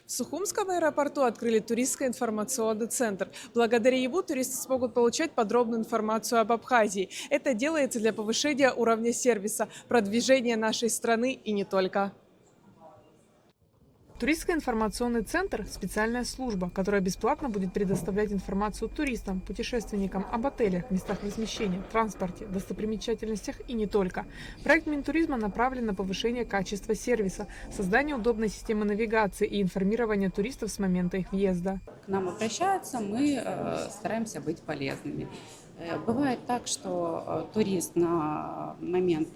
В Сухумском аэропорту открыли туристско-информационный центр. Благодаря ему туристы смогут получать подробную информацию об Абхазии. Это делается для повышения уровня сервиса, продвижения нашей страны и не только. Туристско-информационный центр – специальная служба, которая бесплатно будет предоставлять информацию туристам, путешественникам об отелях, местах размещения, транспорте, достопримечательностях и не только. Проект Минтуризма направлен на повышение качества сервиса, создание удобной системы навигации и информирование туристов с момента их въезда. К нам обращаются, мы стараемся быть полезными. Бывает так, что турист на момент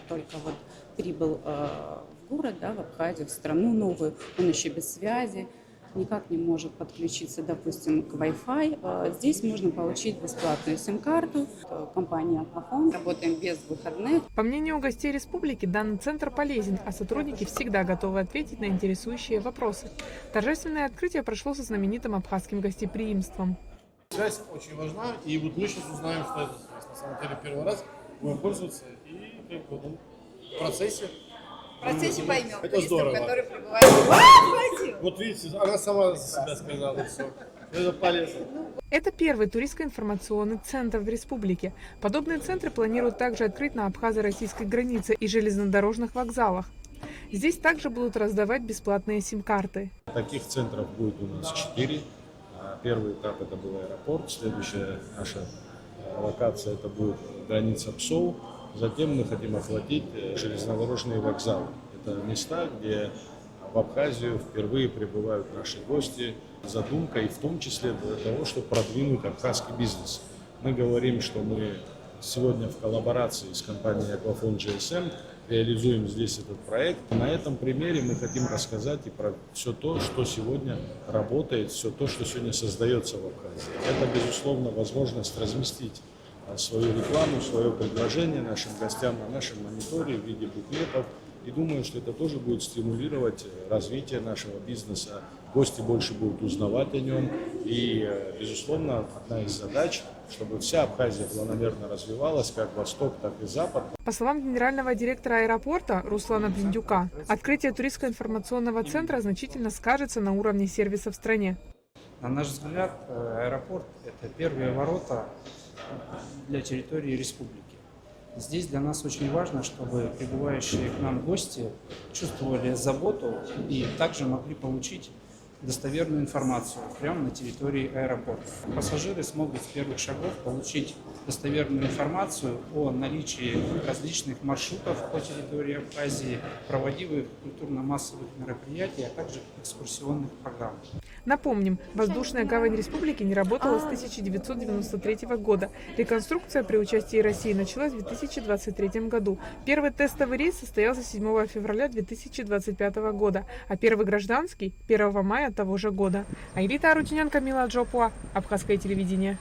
только вот прибыл в город, да, в Абхазию, в страну новую, он еще без связи, никак не может подключиться, допустим, к Wi-Fi. Здесь можно получить бесплатную сим-карту. Компания Aquafon, работаем без выходных. По мнению гостей республики, данный центр полезен, а сотрудники всегда готовы ответить на интересующие вопросы. Торжественное открытие прошло со знаменитым абхазским гостеприимством. Связь очень важна, и вот мы сейчас узнаем, что это связь. На самом деле первый раз будем пользоваться и в процессе поймем. Это здорово. Который прибывает. Вот видите, она сама за себя сказала, все. Это полезно. Это первый туристско-информационный центр в республике. Подобные центры планируют также открыть на абхазо-российской границе и железнодорожных вокзалах. Здесь также будут раздавать бесплатные сим-карты. Таких центров будет у нас 4. Первый этап это был аэропорт, следующая наша локация это будет граница ПСОУ. Затем мы хотим охватить железнодорожные вокзалы. Это места, где в Абхазию впервые прибывают наши гости. Задумка и в том числе для того, чтобы продвинуть абхазский бизнес. Мы говорим, что мы сегодня в коллаборации с компанией Aquafon GSM реализуем здесь этот проект. На этом примере мы хотим рассказать и про все то, что сегодня работает, все то, что сегодня создается в Абхазии. Это, безусловно, возможность разместить свою рекламу, свое предложение нашим гостям на нашем мониторе в виде буклетов. И думаю, что это тоже будет стимулировать развитие нашего бизнеса. Гости больше будут узнавать о нем. И, безусловно, одна из задач, чтобы вся Абхазия планомерно развивалась, как Восток, так и Запад. По словам генерального директора аэропорта Руслана Блиндюка, открытие туристско-информационного центра значительно скажется на уровне сервиса в стране. На наш взгляд, аэропорт – это первые ворота для территории республики. Здесь для нас очень важно, чтобы прибывающие к нам гости чувствовали заботу и также могли получить достоверную информацию прямо на территории аэропорта. Пассажиры смогут с первых шагов получить достоверную информацию о наличии различных маршрутов по территории Абхазии, проводимых культурно-массовых мероприятий, а также экскурсионных программ. Напомним, воздушная гавань республики не работала с 1993 года. Реконструкция при участии России началась в 2023 году. Первый тестовый рейс состоялся 7 февраля 2025 года, а первый гражданский – 1 мая того же года. Аэлита Арутюнян, Камила Джопуа, Абхазское телевидение.